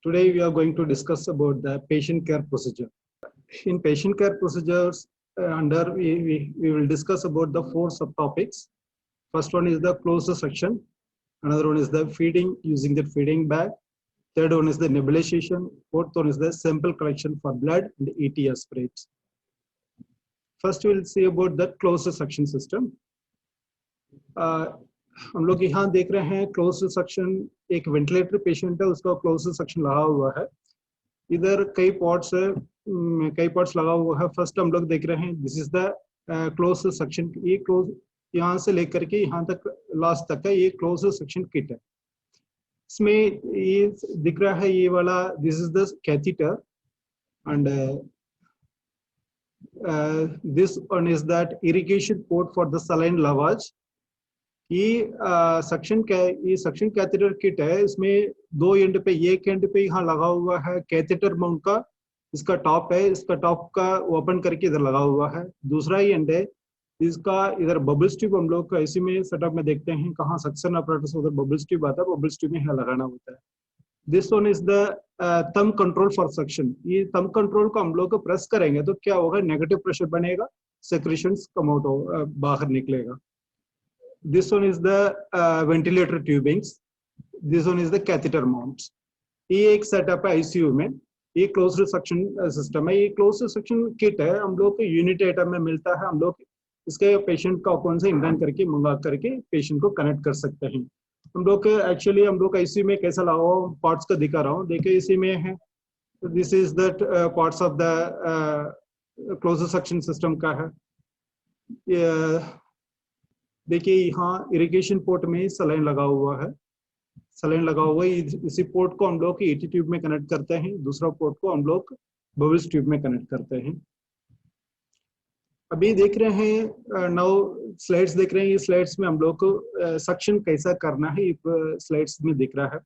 Today we are going to discuss about the patient care procedure. In patient care procedures, we will discuss about the four subtopics. First one is the closed section. Another one is the feeding using the feeding bag. Third one is the nebulization. Fourth one is the sample collection for blood and ET sprays. First we will see about the closed suction system. हम लोग यहाँ देख रहे हैं close suction, एक ventilator patient है, उसका close suction लगा हुआ है. इधर कई पॉट्स लगा हुआ है. फर्स्ट हम लोग देख रहे हैं, this is the close suction. ये क्लोज यहाँ से लेकर के यहाँ तक लास्ट तक का ये क्लोज सक्शन किट है. इसमें ये दिख रहा है ये वाला, this is the catheter and this one is that irrigation port for the saline lavage. ये सक्शन कैथेटर किट है. इसमें दो एंड पे, एक एंड पे यहाँ लगा हुआ है कैथेटर माउंट का, इसका टॉप है, इसका टॉप का ओपन करके इधर लगा हुआ है. दूसरा ही एंड है इसका, इधर बबल्स ट्यूब हम लोग इसी में सेटअप में देखते हैं, कहाँ सक्शन अपरेटस उधर बबल्स ट्यूब आता है, बबल्स ट्यूब में यहाँ लगाना होता है. This one is the thumb control for suction. ये थंब कंट्रोल को हम लोग प्रेस करेंगे तो क्या होगा, नेगेटिव प्रेशर बनेगा, सेक्रेशंस कम आउट बाहर निकलेगा. This one is the ventilator tubings. This one is the catheter mounts. ये एक सेटअप है आईसीयू में. ये क्लोज्ड सक्शन सिस्टम है. ये क्लोज्ड सक्शन किट है, हम लोग को यूनिट आइटम में मिलता है. हम लोग इसके पेशेंट का अकाउंट से इंटर्न करके मंगा करके पेशेंट को कनेक्ट कर सकते हैं. हम लोग एक्चुअली हम लोग आईसीयू में कैसा लगा हुआ पार्ट्स का दिखा रहा हूँ. देखिए इसी में है, this is the parts of the closed suction system का है. देखिए यहाँ इरिगेशन पोर्ट में सलाइन लगा हुआ है. सलाइन लगा हुआ है, इसी पोर्ट को हम लोग ईटी ट्यूब में कनेक्ट करते हैं, दूसरा पोर्ट को हम लोग बबल्स ट्यूब में कनेक्ट करते हैं. अभी देख रहे हैं, नाउ स्लाइड्स देख रहे हैं. ये स्लाइड्स में हम लोग को सक्शन कैसा करना है स्लाइड्स में दिख रहा है.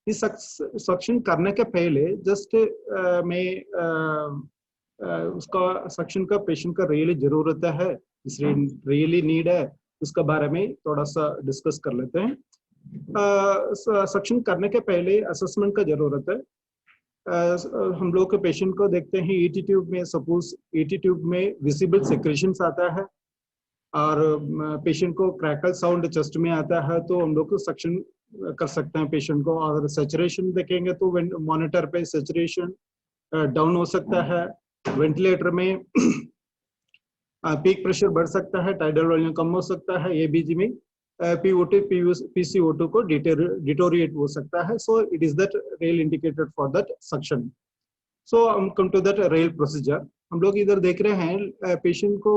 इस सक्शन करने के पहले जस्ट मैं उसका सक्शन का पेशेंट का रियली जरूरत है, रियली नीड है, उसके बारे में थोड़ा सा डिस्कस कर लेते हैं. सक्शन करने के पहले असेसमेंट का जरूरत है. हम लोग के पेशेंट को देखते हैं ईटी ट्यूब में, सपोज ईटी ट्यूब में विजिबल सेक्रेशंस आता है और पेशेंट को क्रैकल साउंड चेस्ट में आता है, तो हम लोग को सक्शन कर सकते हैं पेशेंट को. अगर सैचुरेशन देखेंगे तो मॉनिटर पे सैचुरेशन डाउन हो सकता है. वेंटिलेटर में पीक प्रेशर बढ़ सकता है, टाइडल वॉल्यूम कम हो सकता है. एबीजी में PO2 PCO2 को डिटोरिएट हो सकता है. So it is that real indicated for that suction. So हम come to that real procedure. हम लोग इधर देख रहे हैं पेशेंट को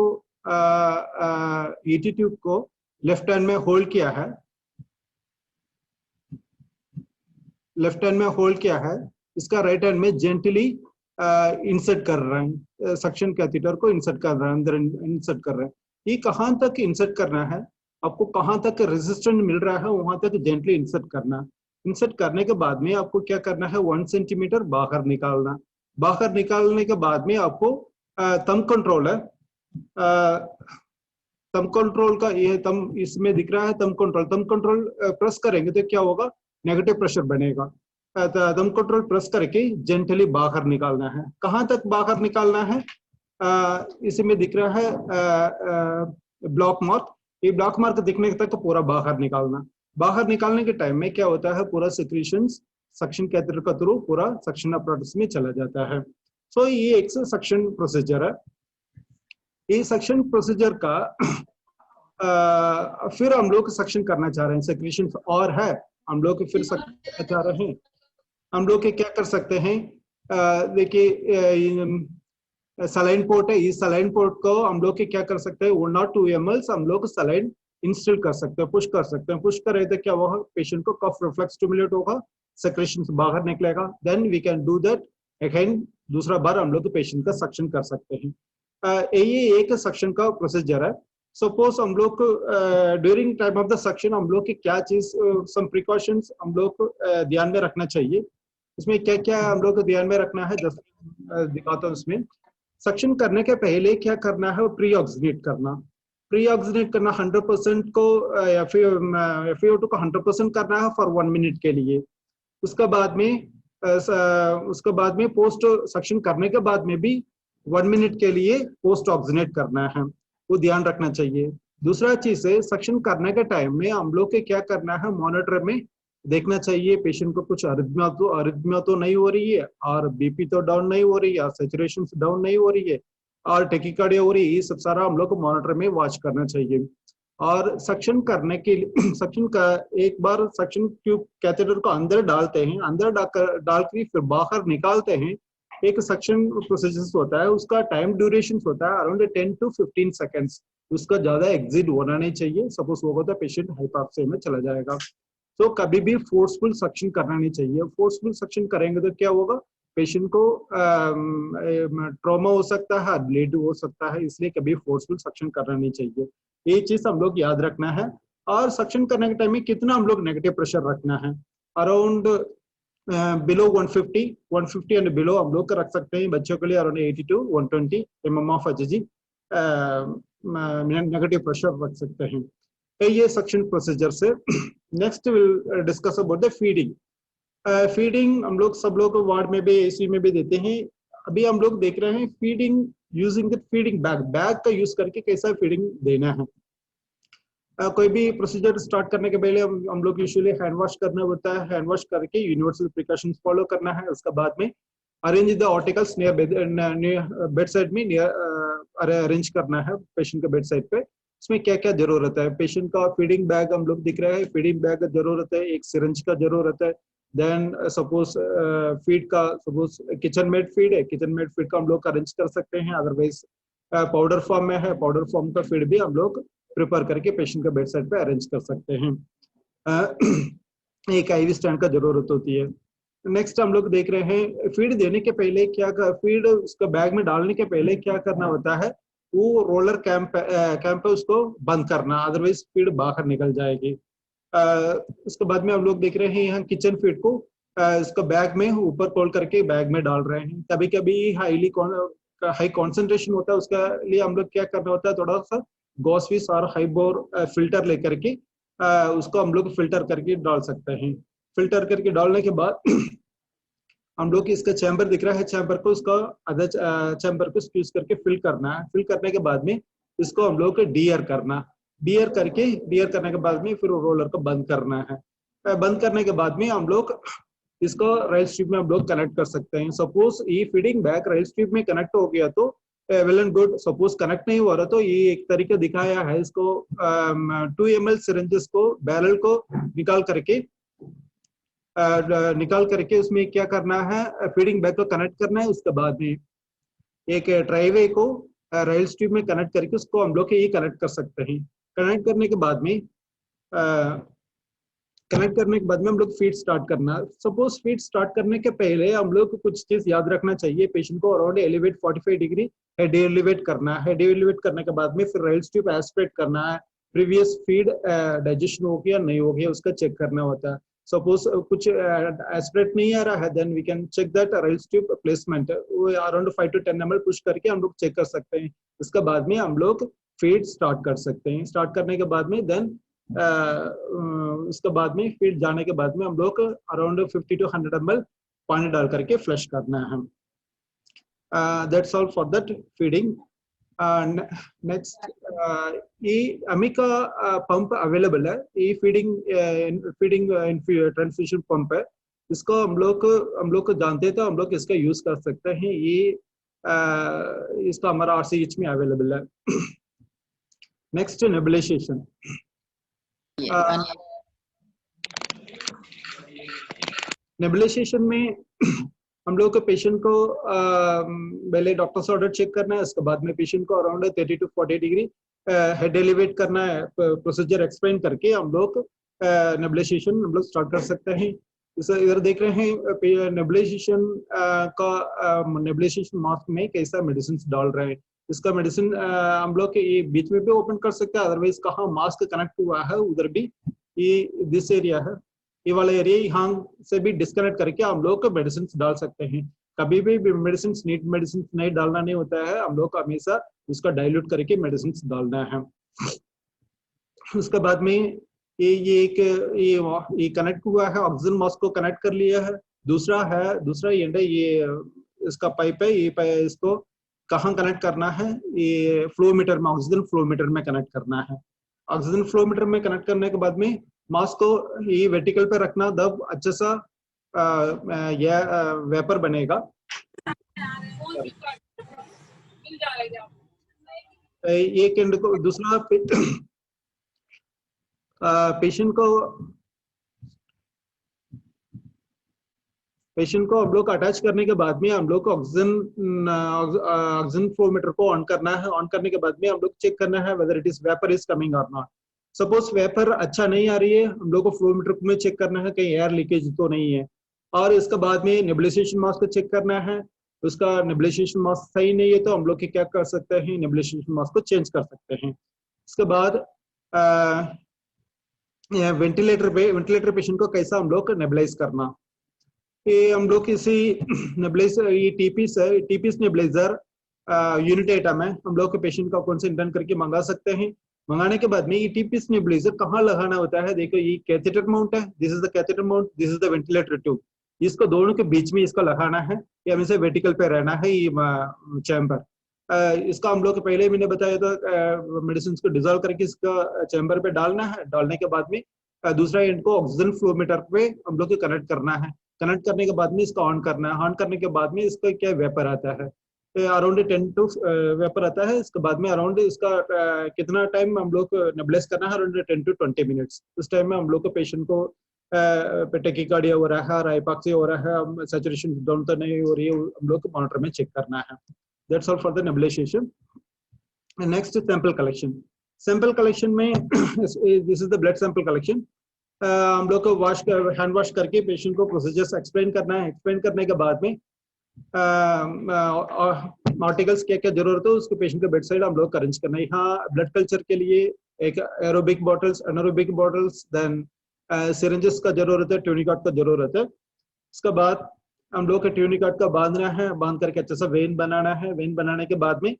ईटी ट्यूब को लेफ्ट हैंड में होल्ड किया है, लेफ्ट हैंड में होल्ड किया है. इसका राइट हैंड में जेंटली इंसर्ट कर रहे हैं, सक्शन कैथेटर को इंसर्ट कर रहे हैं, अंदर इंसर्ट कर रहे हैं. ये कहाँ तक इंसर्ट करना है, आपको कहाँ तक रेजिस्टेंस मिल रहा है वहां तक जेंटली इंसर्ट करना. इंसर्ट करने के बाद में आपको क्या करना है, 1 सेंटीमीटर बाहर निकालना. बाहर निकालने के बाद में आपको थंब कंट्रोल है, थंब कंट्रोल का ये थंब इसमें दिख रहा है, थंब कंट्रोल प्रेस करेंगे तो क्या होगा, नेगेटिव प्रेशर बनेगा. थंब कंट्रोल प्रेस करके जेंटली बाहर निकालना है. कहाँ तक बाहर निकालना है, इसमें दिख रहा है ब्लॉक मार्क. ये ब्लॉक मार्क दिखने तक पूरा बाहर निकालना. बाहर निकालने के टाइम में क्या होता है, पूरा सेक्रेशंस सक्शन कैथेटर का थ्रू पूरा सक्शन अपरेटस में चला जाता है. सो ये एक सक्शन प्रोसीजर है. ये सक्शन प्रोसीजर का फिर हम लोग सक्शन करना चाह रहे हैं, सेक्रेशन और है, हम लोग फिर सक्शन करना चाह रहे हैं. हम लोग क्या कर सकते हैं, देखिए सलाइन पोर्ट है, इस सलाइन पोर्ट को हम लोग क्या कर सकते हैं, 1 or 2 ml हम लोग सलाइन इंस्टॉल कर सकते हैं, पुश कर सकते हैं. पुश करें तो क्या होगा, पेशेंट को कफ रिफ्लेक्स स्टिमुलेट होगा, सेक्रेशन बाहर निकलेगा. Then we can do that again, दूसरा बार हम लोग पेशेंट का सक्शन कर सकते हैं. ये एक सक्शन का प्रोसीजर है. सपोज हम लोग during time of the suction हम लोग की क्या चीज, सम प्रिकॉशंस हम लोग ध्यान में रखना चाहिए. इसमें क्या क्या हम लोग को ध्यान में रखना है, जैसे दिखाता हूँ. इसमें सक्शन करने के पहले क्या करना है, प्री ऑक्सीनेट करना. प्री ऑक्सीनेट करना 100% को FiO2 को 100% करना है फॉर 1 मिनट के लिए. उसके बाद में उसके बाद में पोस्ट सक्शन करने के बाद में भी 1 मिनट के लिए पोस्ट ऑक्सीनेट करना है, वो ध्यान रखना चाहिए। दूसरा चीज है, सक्शन करने के टाइम में हम लोग के क्या करना है, मॉनिटर में देखना चाहिए पेशेंट को कुछ अरिथमिया तो नहीं हो रही है, और बीपी तो डाउन नहीं हो रही है, सैचुरेशन डाउन नहीं हो रही है, और टेकिकार्डिया हो रही है। ये सब सारा हम लोग को मॉनिटर में वॉच करना चाहिए। और सक्शन करने के लिए सक्शन का एक बार सक्शन ट्यूब कैथेटर को अंदर डालते हैं, अंदर डाल कर फिर बाहर निकालते हैं। एक सक्शन प्रोसीजर होता है, उसका टाइम ड्यूरेशन होता है अराउंड 10 to 15 सेकेंड्स। उसका ज्यादा एग्जिट होना नहीं चाहिए, सपोज होगा तो पेशेंट हाइपोक्सिया में चला जाएगा। तो कभी भी फोर्सफुल सक्शन करना नहीं चाहिए। फोर्सफुल सक्शन करेंगे तो क्या होगा, पेशेंट को ट्रॉमा हो सकता है, ब्लीड हो सकता है, इसलिए कभी फोर्सफुल सक्शन करना नहीं चाहिए। ये चीज हम लोग याद रखना है। और सक्शन करने के टाइम में कितना हम लोग नेगेटिव प्रेशर रखना है, अराउंड बिलो 150 एंड बिलो हम लोग रख सकते हैं। बच्चों के लिए around 80 to 120 mm of HG negative pressure रख सकते हैं। तो ये सक्शन प्रोसीजर से। Next will discuss about the feeding. Feeding हम लोग सब लोग वार्ड में भी AC में भी देते हैं। अभी हम लोग देख रहे हैं feeding using the feeding bag का यूज करके कैसा फीडिंग देना है। कोई भी प्रोसीजर स्टार्ट करने के पहले हम लोग यूजुअली हैंड वॉश करना होता है। हैंड वॉश करके यूनिवर्सल प्रिकॉशंस फॉलो करना है। उसके बाद में arrange the articles near bed side में अरेंज करना है पेशेंट के बेड साइड पे। इसमें क्या क्या जरूरत है, पेशेंट का फीडिंग बैग हम लोग दिख रहा है, फीडिंग बैग का जरूरत है, एक सिरिंज का जरूरत है। देन सपोज फीड का, सपोज किचन मेड फीड है, किचन मेड फीड का हम लोग अरेंज कर सकते हैं। अदरवाइज पाउडर फॉर्म में है, पाउडर फॉर्म का फीड भी हम लोग प्रिपेयर करके पेशेंट के बेड साइड पे अरेंज कर सकते हैं। एक IV स्टैंड का जरूरत होती है। नेक्स्ट हम लोग देख रहे हैं फीड देने के पहले फीड उसका बैग में डालने के पहले क्या करना होता है, वो रोलर कैंप पे उसको बंद करना, अदरवाइज फीड बाहर निकल जाएगी। उसके बाद में हम लोग देख रहे हैं यहाँ किचन फीड को इसका बैग में ऊपर खोल करके बैग में डाल रहे हैं। कभी कभी हाई कॉन्सेंट्रेशन होता है, उसका लिए हम लोग क्या करना होता है, थोड़ा सा गॉसविस और हाईबोर फिल्टर लेकर के उसको हम लोग फिल्टर करके डाल सकते हैं। फिल्टर करके डालने के बाद हम लोग इसका चैम्बर दिख रहा है, चैम्बर को उसका अदर चैम्बर को स्क्यूज करके फिल करना है। फिल करने के बाद में इसको हम लोग डीयर करना, डीयर करने के बाद में फिर रोलर को बंद करना है। बंद करने के बाद में हम लोग इसको रेल स्ट्रिप में हम लोग कनेक्ट कर सकते हैं। सपोज ये फीडिंग बैग रेल स्ट्रिप में कनेक्ट हो गया तो well and good. Suppose connect नहीं हो रहा तो ये एक तरीका दिखाया है, इसको 2 ml सिरिंजेस को बैरल को निकाल करके उसमें क्या करना है, फीडिंग बैग को कनेक्ट करना है। उसके बाद में एक ड्राइवे को रेल स्ट्रिप में कनेक्ट करके उसको हम लोग ये कनेक्ट कर सकते हैं। कनेक्ट करने के बाद में हम लोग फीड स्टार्ट करना। सपोज फीड स्टार्ट करने के पहले हम लोग को कुछ चीज याद रखना चाहिए। पेशेंट को around elevate 45 degree head elevate करना है। हेड एलिवेट करने के बाद में फिर रेल ट्यूब एस्पिरेट करना है। प्रीवियस फीड डाइजेशन हो गया नहीं हो गया उसका चेक करना होता है। सपोज कुछ एस्पिरेट नहीं आ रहा है, then we can check that Ryle tube placement, वो अराउंड 5 to 10 ml पुश करके हम लोग चेक कर सकते हैं। इसके बाद में हम लोग फीड स्टार्ट कर सकते हैं। स्टार्ट करने के बाद में देन उसके बाद में फीड जाने के बाद में हम लोग अराउंड 50 to 100 ml पानी डाल करके फ्लश करना है। That's all for that feeding. Next ये अमिका पंप अवेलेबल है, ये फीडिंग ट्रांसफ्यूजन पंप है। इसको हम लोग जानते हैं तो हम लोग इसका यूज कर सकते हैं। ये इसका हमारा RCH में अवेलेबल है। Next nebulisation. नेबुलाइजेशन में हम लोग को पेशेंट को पहले डॉक्टर से ऑर्डर चेक करना है। उसके बाद में पेशेंट को around 30 to 40 degree head elevate करना है। प्रोसीजर एक्सप्लेन करके हम लोग नेबुलाइजेशन हम लोग स्टार्ट कर सकते हैं। इधर देख रहे हैं नेबुलाइजेशन नेबुलाइजेशन मास्क में कैसा मेडिसिन डाल रहे हैं। इसका मेडिसिन हम लोग ये बीच में भी ओपन कर सकते हैं, अदरवाइज कहाँ मास्क कनेक्ट हुआ है उधर भी ये दिस एरिया है, ये वाला एरिया यहाँ से भी डिस्कनेक्ट करके हम लोग मेडिसिन डाल सकते हैं। कभी भी मेडिसिन नहीं डालना नहीं होता है, हम लोग हमेशा उसका डाइल्यूट करके मेडिसिन डालना है। उसके बाद में ये कनेक्ट हुआ है, ऑक्सीजन मास्क को कनेक्ट कर लिया है। दूसरा एंड है ये इसका पाइप है, ये इसको कहाँ कनेक्ट करना है, ये फ्लो मीटर में, ऑक्सीजन फ्लो मीटर में कनेक्ट करना है। ऑक्सीजन फ्लो मीटर में कनेक्ट करने के बाद में मास्क को ये वर्टिकल पे रखना, तब अच्छा सा यह वेपर बनेगा। एक एंड को दूसरा पेशेंट को हम लोग अटैच करने के बाद में हम लोग को ऑक्सीजन फ्लो मीटर को ऑन करना है। ऑन करने के बाद में हम लोग चेक करना है whether it is vapour is coming और नॉट। सपोज वेपर अच्छा नहीं आ रही है, हम लोग को फ्लो मीटर में चेक करना है कहीं एयर लीकेज तो नहीं है। और इसके बाद में नेबुलाइजेशन मास्क को चेक करना है, उसका नेबुलाइजेशन मास्क सही नहीं है तो हम लोग क्या कर सकते हैं, नेबुलाइजेशन मास्क को चेंज कर सकते हैं। इसके बाद वेंटिलेटर पेशेंट को कैसा हम लोग नेबुलाइज करना, ये हम लोग किसी नेबुलाइजर, ये टीपीस नेबुलाइजर यूनिट आइटम है, हम लोग के पेशेंट का कौन से इंटर्न करके मंगा सकते हैं। मंगाने के बाद में ये टीपीस नेबुलाइजर कहाँ लगाना होता है, देखो ये कैथेटर माउंट है, this is the catheter mount, this is the ventilator tube, इसको दोनों के बीच में इसका लगाना है, ये हमेशा वर्टिकल पे रहना है ये चैम्बर। इसका हम लोग पहले मैंने बताया था मेडिसिन को डिजोल्व करके इसका चैम्बर पे डालना है। डालने के बाद में दूसरा एंड को ऑक्सीजन फ्लो मीटर पे हम लोग को कनेक्ट करना है। कनेक्ट करने के बाद में इसका ऑन करना है। ऑन करने के बाद में इसका क्या वेपर आता है, अराउंड 10 टू वेपर आता है। इसके बाद में अराउंड इसका कितना टाइम हम लोग नेबुलाइज करना है, अराउंड 10 to 20 मिनट्स। उस टाइम में हम लोग को पेशेंट को टेकिकार्डिया हो रहा है, हाइपॉक्सिया हो रहा है, सैचुरेशन डाउन तो नहीं हो रही है, हम लोग को मॉनिटर में चेक करना है। That's all for the nebulization. Next sample collection. Sample collection में this is the blood sample collection. हम लोग को हैंड वॉश करके पेशेंट को प्रोसीजर्स एक्सप्लेन करना है। एक्सप्लेन करने के बाद में आर्टिकल्स क्या क्या जरूरत है उसको पेशेंट के बेड साइड हम लोग अरेंज करना है। यहाँ ब्लड कल्चर के लिए एक aerobic bottles, anaerobic bottles, then syringes का जरूरत है, ट्यूनिकॉट का जरूरत है। इसके बाद हम लोग का ट्यूनिकॉट का बांधना है, बांध करके अच्छा सा वेन बनाना है। वेन बनाने के बाद में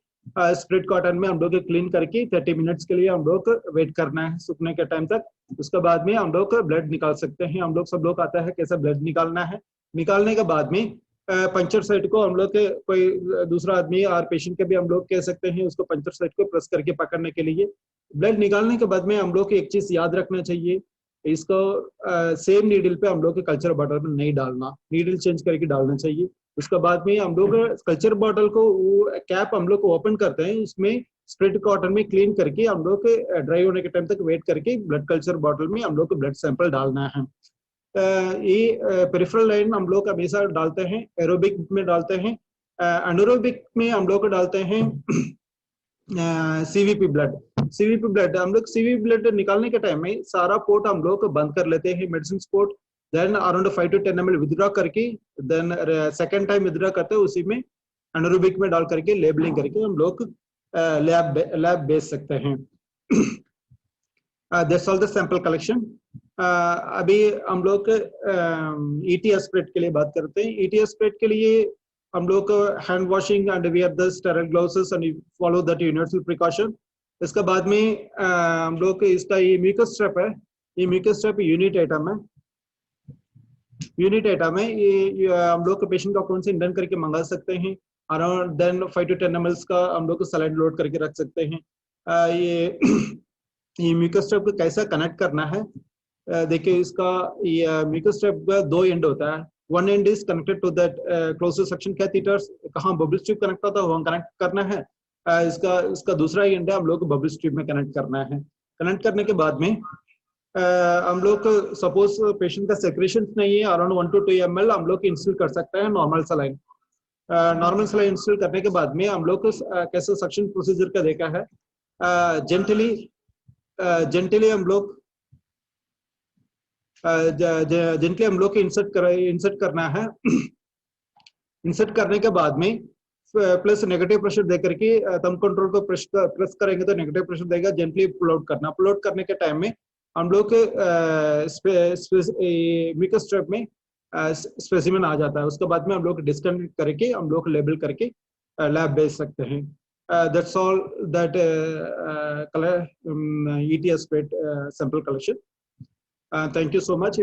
स्प्रेड कॉटन में हम लोग क्लीन करके 30 मिनट्स के लिए हम लोग वेट करना है सूखने के टाइम तक। उसके बाद में हम लोग ब्लड निकाल सकते हैं। हम लोग सब लोग आता है कैसे ब्लड निकालना है। निकालने के बाद में पंचर साइट को हम लोग के कोई दूसरा आदमी और पेशेंट के भी हम लोग कह सकते हैं उसको पंचर साइट को प्रेस करके पकड़ने के लिए। ब्लड निकालने के बाद में हम लोग को एक चीज याद रखना चाहिए, इसको सेम नीडल पे हम लोग के कल्चर बॉटल में नहीं डालना, नीडल चेंज करके डालना चाहिए। उसके बाद में हम लोग कल्चर बॉटल को कैप हम लोग को ओपन करते हैं, उसमें स्प्रेड कॉटन में क्लीन करके हम लोग ड्राई होने के टाइम तक वेट करके ब्लड कल्चर बॉटल में हम लोग को ब्लड सैंपल डालना है। ये पेरिफेरल लाइन हम लोग हमेशा डालते हैं, एरोबिक में डालते हैं, एनारोबिक में हम लोग डालते हैं सीवीपी ब्लड। सीवीपी ब्लड हम लोग सीवीपी ब्लड निकालने के टाइम में सारा पोर्ट हम लोग बंद कर लेते हैं, medicine port. Then around 5 to 10 ml withdraw करके देन सेकंड टाइम विथड्रॉ करते हैं, उसी में एनारोबिक में डाल करके लेबलिंग करके हम लोग लैब भेज सकते हैं। That's all the sample collection. अभी हम लोग ईटी एस्पिरेट के लिए बात करते हैं। ईटी एस्पिरेट के लिए हम लोग hand washing and wear the sterile gloves and follow that universal precaution. इसके बाद में हम लोग इसका ये म्यूकस स्ट्रैप है, ये म्यूकस स्ट्रैप यूनिट आइटम है, यूनिट आइटम है। ये हम लोग पेशेंट का कौन से इंडन करके मंगा सकते हैं, अराउंड देन 5 to 10 ml का हम लोग सलाइन लोड करके रख सकते हैं। ये म्यूकस स्ट्रैप को कैसा कनेक्ट करना है, देखिए इसका ये म्यूकस स्ट्रैप का 2 एंड होता है। One end is connected to that closure suction catheters, कहाँ बबल ट्यूब कनेक्ट होता है वहाँ कनेक्ट करना है। इसका दूसरा एंड है हम लोग को बबल ट्यूब में कनेक्ट करना है। कनेक्ट करने के बाद में हम लोग सपोज पेशेंट का सेक्रेशन नहीं है, अराउंड 1 to 2 ml हम लोग इंस्टॉल कर सकते हैं normal saline. Normal saline install करने के बाद में हम लोग कैसे सक्शन प्रोसीजर का देखा है, जेंटली हम लोग जिनके हम लोग इंसर्ट करना है। इंसर्ट करने के बाद में प्लस नेगेटिव प्रेशर दे करके थंब कंट्रोल को प्रेस करेंगे तो नेगेटिव प्रेशर देगा। जेंटली पुल आउट करना, पुल आउट करने के टाइम में हम लोग म्यूकस स्ट्रैप में स्पेसिमेन आ जाता है। उसके बाद में हम लोग डिस्कनेक्ट करके हम लोग लेबल करके लैब भेज सकते हैं। That's all that ET aspirate sample collection. Thank you so much.